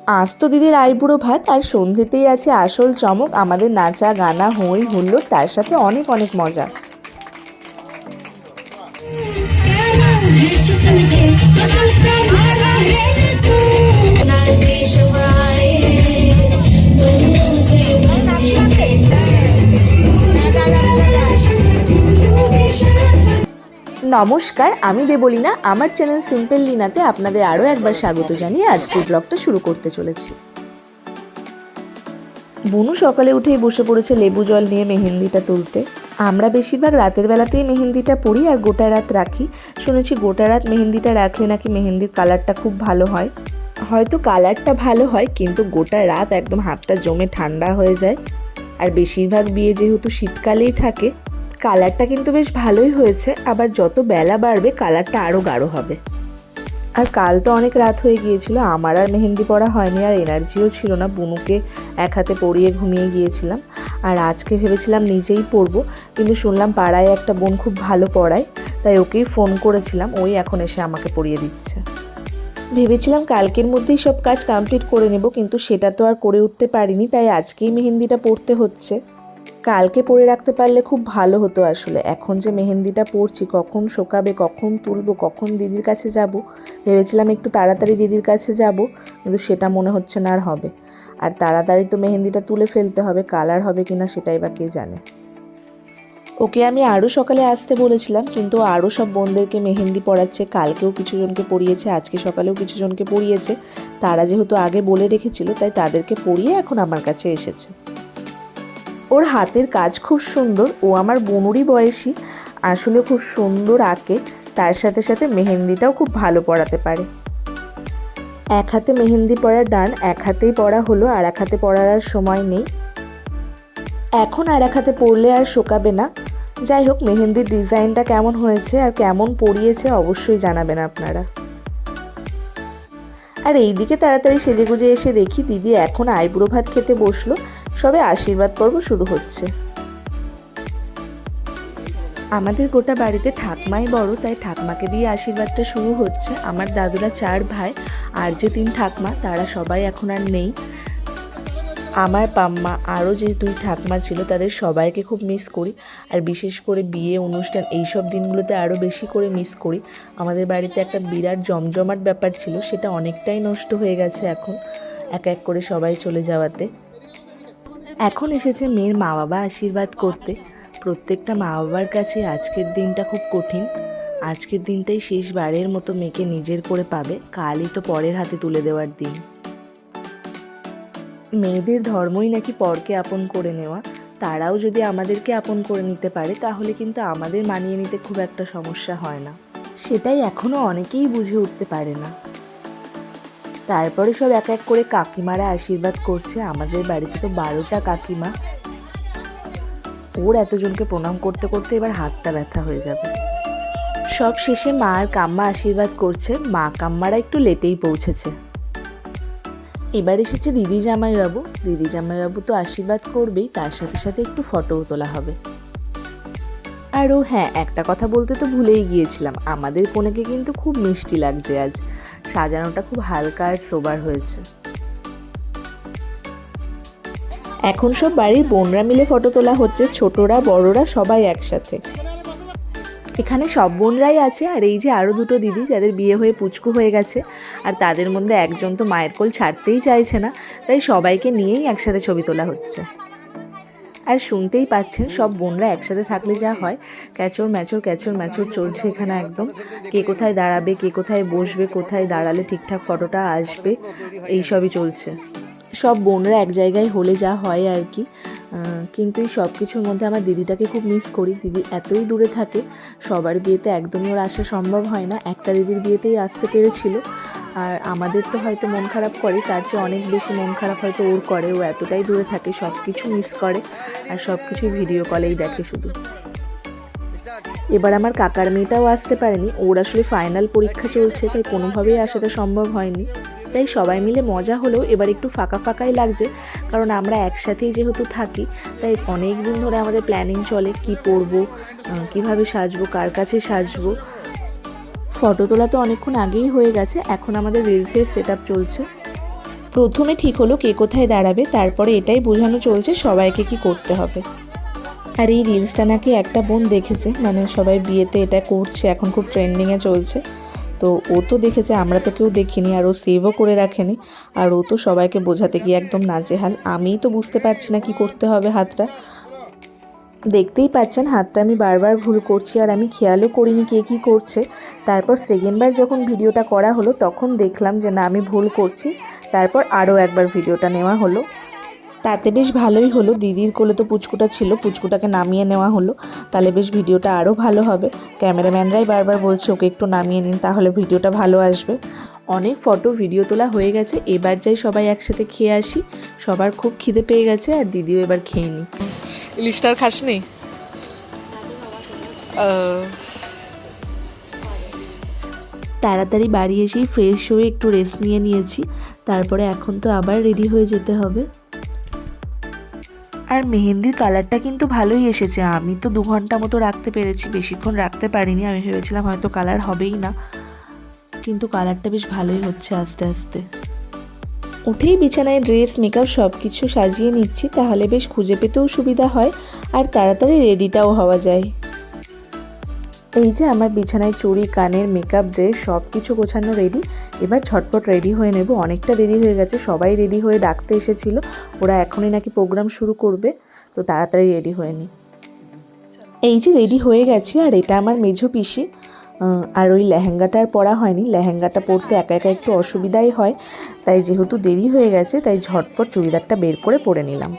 আজ তো দিদির আইবুড়ো ভাত, আর সন্ধেতেই আছে আসল চমক, আমাদের নাচা গানা হই হুল্লোড়, তার সাথে অনেক অনেক মজা। নমস্কার, আমি দেবলীনা। আমার চ্যানেল সিম্পল লিনাতে আপনাদের আরও একবার স্বাগত জানিয়ে আজকের ব্লগটা শুরু করতে চলেছি। বুনু সকালে উঠেই বসে পড়েছে লেবু জল নিয়ে মেহেন্দিটা তুলতে। আমরা বেশিরভাগ রাতের বেলাতেই মেহেন্দিটা পরি আর গোটা রাত রাখি। শুনেছি গোটা রাত মেহেন্দিটা রাখলে নাকি মেহেন্দির কালারটা খুব ভালো হয়। হয়তো কালারটা ভালো হয়, কিন্তু গোটা রাত একদম হাতটা জমে ঠান্ডা হয়ে যায়। আর বেশিরভাগ বিয়ে যেহেতু শীতকালেই থাকে, কালারটা কিন্তু বেশ ভালোই হয়েছে। আবার যত বেলা বাড়বে কালারটা আরও গাঢ় হবে। আর কাল তো অনেক রাত হয়ে গিয়েছিল, আমার আর মেহেন্দি পরা হয়নি, আর এনার্জিও ছিল না। বুনুকে এক হাতে পরিয়ে ঘুমিয়ে গিয়েছিলাম। আর আজকে ভেবেছিলাম নিজেই পরবো, কিন্তু শুনলাম পাড়ায় একটা বোন খুব ভালো পড়ায়, তাই ওকেই ফোন করেছিলাম। ওই এখন এসে আমাকে পরিয়ে দিচ্ছে। ভেবেছিলাম কালকের মধ্যেই সব কাজ কমপ্লিট করে নেব, কিন্তু সেটা তো আর করে উঠতে পারিনি, তাই আজকেই মেহেন্দিটা পরতে হচ্ছে। কালকে পরে রাখতে পারলে খুব ভালো হতো আসলে। এখন যে মেহেন্দিটা পরছি, কখন শোকাবে, কখন তুলবো, কখন দিদির কাছে যাব, ভেবেছিলাম একটু তাড়াতাড়ি দিদির কাছে যাব, কিন্তু সেটা মনে হচ্ছে না আর হবে। আর তাড়াতাড়ি তো মেহেন্দিটা তুলে ফেলতে হবে, কালার হবে কিনা সেটাই বা কে জানে। ওকে আমি আরও সকালে আসতে বলেছিলাম, কিন্তু আরও সব বোনদেরকে মেহেন্দি পরাচ্ছে। কালকেও কিছুজনকে পরিয়েছে, আজকে সকালেও কিছুজনকে পরিয়েছে। তারা যেহেতু আগে বলে রেখেছিল, তাই তাদেরকে পরিয়ে এখন আমার কাছে এসেছে। ওর হাতের কাজ খুব সুন্দর। ও আমার বোনুরই বয়সী, আসলে খুব সুন্দর আঁকে। তার সাথে সাথে মেহেন্দিটাও খুব ভালো পরাতে পারে। এক হাতে মেহেন্দি পরা ডান, এক হাতেই পরা হলো, আর এক হাতে পরার আর সময় নেই। এখন আর এক হাতে পরলে আর শোকাবে না। যাই হোক, মেহেন্দির ডিজাইনটা কেমন হয়েছে আর কেমন পরিয়েছে অবশ্যই জানাবেন আপনারা। আর এইদিকে তাড়াতাড়ি সেজেগুজে এসে দেখি দিদি এখন আইবুড়ো ভাত খেতে বসলো। সবে আশীর্বাদ পর্ব শুরু হচ্ছে। আমাদের গোটা বাড়িতে ঠাকমাই বড়, তাই ঠাকমাকে দিয়ে আশীর্বাদটা শুরু হচ্ছে। আমার দাদুরা 4 ভাই, আর যে 3 ঠাকমা তারা সবাই এখন আর নেই। আমার পাম্মা আরও যে 2 ঠাকমা ছিল তাদের সবাইকে খুব মিস করি। আর বিশেষ করে বিয়ে অনুষ্ঠান এইসব দিনগুলোতে আরও বেশি করে মিস করি। আমাদের বাড়িতে একটা বিরাট জমজমাট ব্যাপার ছিল, সেটা অনেকটাই নষ্ট হয়ে গেছে এখন এক এক করে সবাই চলে যাওয়াতে। এখন এসেছে মেয়ের মা বাবা আশীর্বাদ করতে। প্রত্যেকটা মা বাবার কাছে আজকের দিনটা খুব কঠিন। আজকের দিনটাই শেষবারের মতো মেয়েকে নিজের করে পাবে, কালই তো পরের হাতে তুলে দেওয়ার দিন। মেয়েদের ধর্মই নাকি পরকে আপন করে নেওয়া। তারাও যদি আমাদেরকে আপন করে নিতে পারে, তাহলে কিন্তু আমাদের মানিয়ে নিতে খুব একটা সমস্যা হয় না। সেটাই এখনও অনেকেই বুঝে উঠতে পারে না। তারপরে সব এক এক করে কাকিমারা আশীর্বাদ করছে। আমাদের বাড়িতে তো 12টা কাকিমা। ওর এতজনকে প্রণাম করতে করতে এবার হাতটা ব্যথা হয়ে যাবে। সব শেষে মা আর কাম্মা আশীর্বাদ করছে। মা কাম্মারা একটু লেটেই পৌঁছেছে। এবার এসেছে দিদি জামাইবাবু। দিদি জামাইবাবু তো আশীর্বাদ করবেই, তার সাথে সাথে একটু ফটোও তোলা হবে। আর ও হ্যাঁ, একটা কথা বলতে তো ভুলেই গিয়েছিলাম, আমাদের কনেকে কিন্তু খুব মিষ্টি লাগছে আজ। সাজানোটা খুব হালকা আর সোবার হয়েছে। এখন সব বাড়ির বোনরা মিলে ফটো তোলা হচ্ছে, ছোটরা বড়রা সবাই একসাথে। এখানে সব বোনরাই আছে। আর এই যে আরও 2টো দিদি যাদের বিয়ে হয়ে পুচকু হয়ে গেছে, আর তাদের মধ্যে একজন তো মায়ের কোল ছাড়তেই চাইছে না, তাই সবাইকে নিয়েই একসাথে ছবি তোলা হচ্ছে। আর শুনতেই পাচ্ছেন সব বোনরা একসাথে থাকলে যা হয়, ক্যাচর ম্যাচর চলছে এখানে একদম। কে কোথায় দাঁড়াবে, কে কোথায় বসবে, কোথায় দাঁড়ালে ঠিকঠাক ফটোটা আসবে, এই সবই চলছে। সব বোনরা এক জায়গায় হলে যা হয় আর কি। কিন্তু এই সব কিছুর মধ্যে আমার দিদিটাকে খুব মিস করি। দিদি এতই দূরে থাকে, সবার বিয়েতে একদমই ওর আসা সম্ভব হয় না। একটা দিদির বিয়েতেই আসতে পেরেছিল। আর আমাদের তো হয়তো মন খারাপ করে, তার চেয়ে অনেক বেশি মন খারাপ হয়তো ওর করে। ও এতটাই দূরে থাকে, সব কিছু মিস করে, আর সব কিছুই ভিডিও কলেই দেখে শুধু। এবার আমার কাকার মেয়েটাও আসতে পারেনি, ওর আসলে ফাইনাল পরীক্ষা চলছে, তাই কোনোভাবেই আসাটা সম্ভব হয়নি। তাই সবাই মিলে মজা হলেও এবার একটু ফাঁকা ফাঁকাই লাগছে, কারণ আমরা একসাথেই যেহেতু থাকি, তাই অনেক দিন ধরে আমাদের প্ল্যানিং চলে কি পরবো, কিভাবে সাজবো, কার কাছে সাজবো। ফটো তোলা তো অনেকক্ষণ আগেই হয়ে গেছে, এখন আমাদের রিলসের সেট আপ চলছে। প্রথমে ঠিক হলো কে কোথায় দাঁড়াবে, তারপরে এটাই বোঝানো চলছে সবাইকে কি করতে হবে। আর এই রিলসটা নাকি একটা বোন দেখেছে, মানে সবাই বিয়েতে এটা করছে, এখন খুব ট্রেন্ডিংয়ে চলছে। তো ও তো দেখেছে, আমরা তো কেউ দেখিনি, আর ও সেভও করে রাখেনি। আর ও তো সবাইকে বোঝাতে গিয়ে একদম নাজেহাল। আমিই তো বুঝতে পারছি না কি করতে হবে হাতটা। দেখতেই পাচ্ছেন হাতটা আমি বারবার ভুল করছি, আর আমি খেয়ালও করিনি কে কী করছে। তারপর সেকেন্ডবার যখন ভিডিওটা করা হলো তখন দেখলাম যে না, আমি ভুল করছি। তারপর আরও একবার ভিডিওটা নেওয়া হলো, তাতে বেশ ভালোই হলো। দিদির কোলে তো পুচকুটা ছিল, পুচকুটাকে নামিয়ে নেওয়া হলো, তাহলে বেশ ভিডিওটা আরও ভালো হবে। ক্যামেরাম্যানরাই বারবার বলছে ওকে একটু নামিয়ে নিন, তাহলে ভিডিওটা ভালো আসবে। অনেক ফটো ভিডিও তোলা হয়ে গেছে, এবার যাই সবাই একসাথে খেয়ে আসি। সবার খুব খিদে পেয়ে গেছে, আর দিদিও এবার খেয়ে নি। ইলিশটার খাসনি? তাড়াতাড়ি বাড়ি এসেই ফ্রেশ হয়ে একটু রেস্ট নিয়ে নিয়েছি। তারপরে এখন তো আবার রেডি হয়ে যেতে হবে। আর মেহেন্দির কালারটা কিন্তু ভালোই এসেছে। আমি তো 2 ঘন্টা মতো রাখতে পেরেছি, বেশিক্ষণ রাখতে পারিনি। আমি ভেবেছিলাম হয়তো কালার হবেই না, কিন্তু কালারটা বেশ ভালোই হচ্ছে আস্তে আস্তে। উঠেই বিছানায় ড্রেস, মেকআপ সব কিছু সাজিয়ে নিচ্ছি, তাহলে বেশ খুঁজে পেতেও সুবিধা হয় আর তাড়াতাড়ি রেডিটাও হওয়া যায়। এই যে আমার বিছানায় চুড়ি, কানের, মেকআপ, ড্রেস সব কিছু গোছানো রেডি। এবার ঝটপট রেডি হয়ে নেব। অনেকটা দেরি হয়ে গেছে, সবাই রেডি হয়ে ডাকতে এসেছিল। ওরা এখনই নাকি প্রোগ্রাম শুরু করবে, তো তাড়াতাড়ি রেডি হয়ে নিই। এই যে রেডি হয়ে গেছি, আর এটা আমার মেঝো পিসি। আর ওই লেহেঙ্গাটা আর পরা হয়নি, লেহেঙ্গাটা পরতে একা একা একটু অসুবিধাই হয়, তাই যেহেতু দেরি হয়ে গেছে তাই ঝটপট চুড়িদারটা বের করে পরে নিলাম।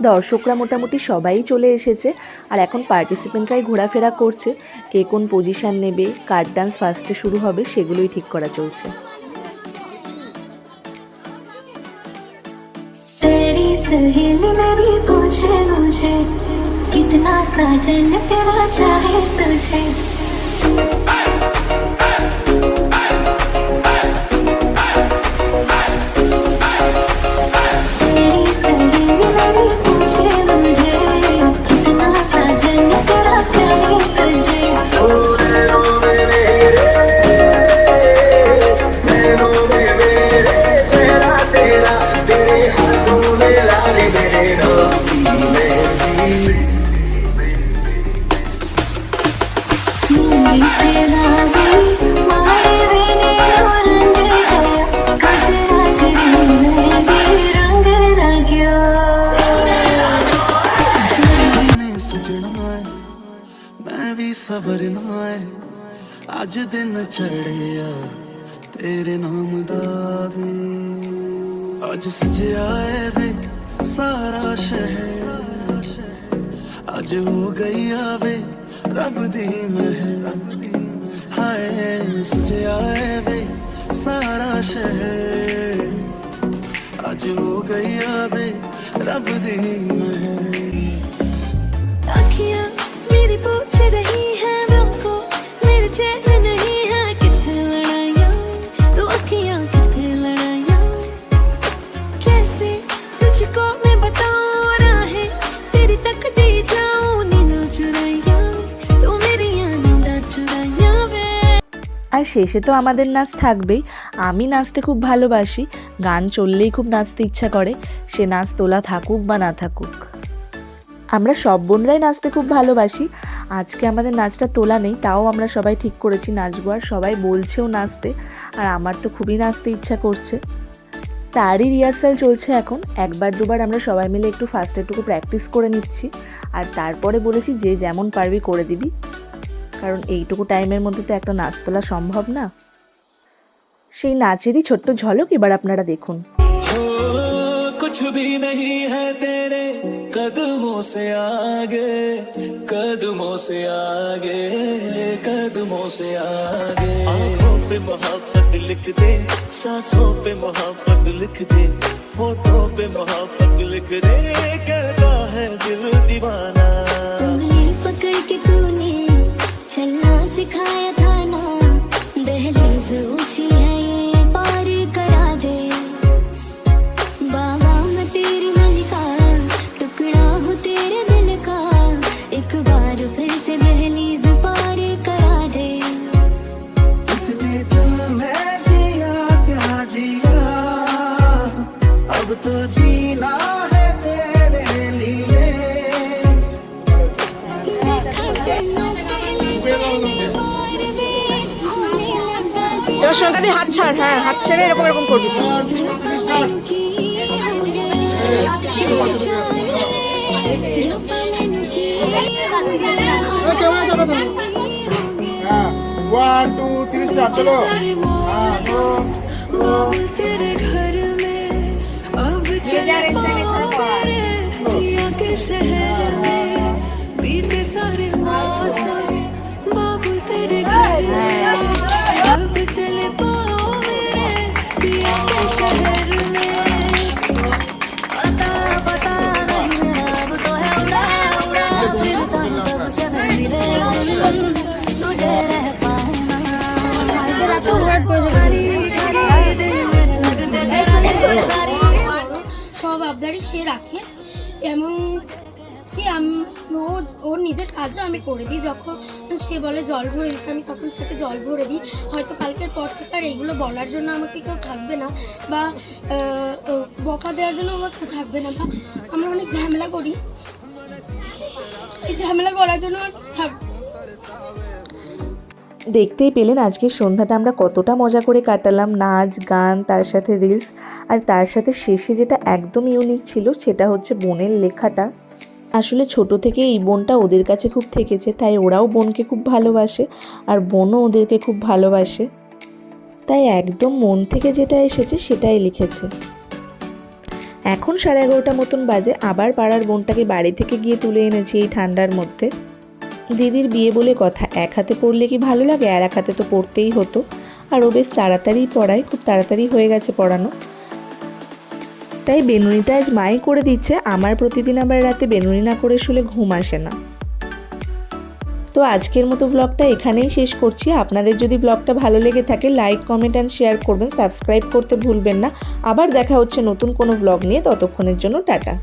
দর্শকরা মোটামুটি সবাই চলে এসেছে, আর এখন পার্টিসিপেন্টরাই ঘোরাফেরা করছে। কে কোন পজিশন নেবে, কার ডান্স ফার্স্টে শুরু হবে, সেগুলোই ঠিক করা চলছে। आज दिन चढ़िया तेरे नाम दा वे, आज सजिया वे सारा शहर, आज हो गई वे रब दी महर। हाय सजिया वे सारा शहर, आज हो गई वे रब दी महर। अखियां मेरी पूछ रही है हमको, मेरे चैन नहीं है किथे लड़ाइयां, तो अखियां किथे लड़ाइयां, कैसे तुझको मैं बताऊं राहें तेरी तकती जाऊं नींद चुराइयां, तो मेरी नींद चुराइयां वे। আর শেষে তো আমাদের নাচ থাকবেই। আমি নাচতে খুব ভালোবাসি, গান চললেই খুব নাচতে ইচ্ছা করে, সে নাচ তোলা থাকুক বা না থাকুক। আমরা সব বোনরাই নাচতে খুব ভালোবাসি। আজকে আমাদের নাচটা তোলা নেই, তাও আমরা সবাই ঠিক করেছি নাচবো, আর সবাই বলছেও নাচতে, আর আমার তো খুবই নাচতে ইচ্ছা করছে। তারই রিহার্সাল চলছে এখন। একবার দুবার আমরা সবাই মিলে একটু ফার্স্টেরটুকু প্র্যাকটিস করে নিচ্ছি, আর তারপরে বলেছি যে যেমন পারবি করে দিবি, কারণ এইটুকু টাইমের মধ্যে তো একটা নাচ তোলা সম্ভব না। সেই নাচেরই ছোট্ট ঝলক এবার আপনারা দেখুন। कुछ भी नहीं है तेरे कदमों से आगे, कदमों से आगे, कदमों से आगे। आँखों पे मोहब्बत लिख दे, सांसों पे मोहब्बत लिख दे, होठों पे मोहब्बत लिख दे, कहता है दिल दीवाना। उंगली पकड़ के तूने चलना सिखाया था ना, दहलीज ऊंची है ये पार करा दे, बाबा मैं तेरी मलिका, टुकड़ा हूँ तेरे दिल का, एक बार फिर से दहलीज पार करा दे। इतने दिल में जिया प्यार जिया, तो जीना है तेरे लिए এবার সঙ্গে দিয়ে হাত ছাড়, হ্যাঁ হাত ছেড়ে এরকম এরকম করবি। वन टू थ्री स्टार्ट चलो। तेरे घर में अब चले मेरे पिया के शहर में बीते सारे मौसम बाबू तेरे घर में अब चले पाओ मेरे पिया के शहर में पता पता नहीं मेरा अब तो है उड़ा उड़ा फिरता हूँ कब से मैं मिले तुझे रह पाऊँ ना खाली खाली दिल मेरे लगते थे सारी সব আবদারই সে রাখে, এমন কি আমি রোজ ওর নিজের কাজও আমি করে দিই। যখন সে বলে জল ভরে দিতে, আমি তখন তাকে জল ভরে দিই। হয়তো কালকের পর থেকে আর এইগুলো বলার জন্য আমাকে কেউ থাকবে না, বা বকা দেওয়ার জন্য আমার কেউ থাকবে না, বা আমরা অনেক ঝামেলা করি, এই ঝামেলা করার জন্য আমার থাকবে। দেখতেই পেলেন আজকের সন্ধ্যাটা আমরা কতটা মজা করে কাটালাম, নাচ গান, তার সাথে রিলস, আর তার সাথে শেষে যেটা একদম ইউনিক ছিল সেটা হচ্ছে বোনের লেখাটা। আসলে ছোট থেকে এই বোনটা ওদের কাছে খুব থেকেছে, তাই ওরাও বোনকে খুব ভালোবাসে আর বোনও ওদেরকে খুব ভালোবাসে, তাই একদম মন থেকে যেটা এসেছে সেটাই লিখেছে। এখন 11:30 মতন বাজে, আবার পাড়ার বোনটাকে বাড়ি থেকে গিয়ে তুলে এনেছি এই ঠান্ডার মধ্যে। দিদির বিয়ে বলে কথা, এক হাতে পড়লে কি ভালো লাগে, আর এক হাতে তো পড়তেই হতো, আর ও বেশ তাড়াতাড়ি পড়ায়, খুব তাড়াতাড়ি হয়ে গেছে পড়ানো, তাই বেনুনিটা আজ মাই করে দিচ্ছে। আমার প্রতিদিন আবার রাতে বেনুনি না করে শুলে ঘুম আসে না। তো আজকের মতো ব্লগটা এখানেই শেষ করছি। আপনাদের যদি ব্লগটা ভালো লেগে থাকে লাইক কমেন্ট অ্যান্ড শেয়ার করবেন, সাবস্ক্রাইব করতে ভুলবেন না। আবার দেখা হচ্ছে নতুন কোনো ব্লগ নিয়ে, ততক্ষণের জন্য টাটা।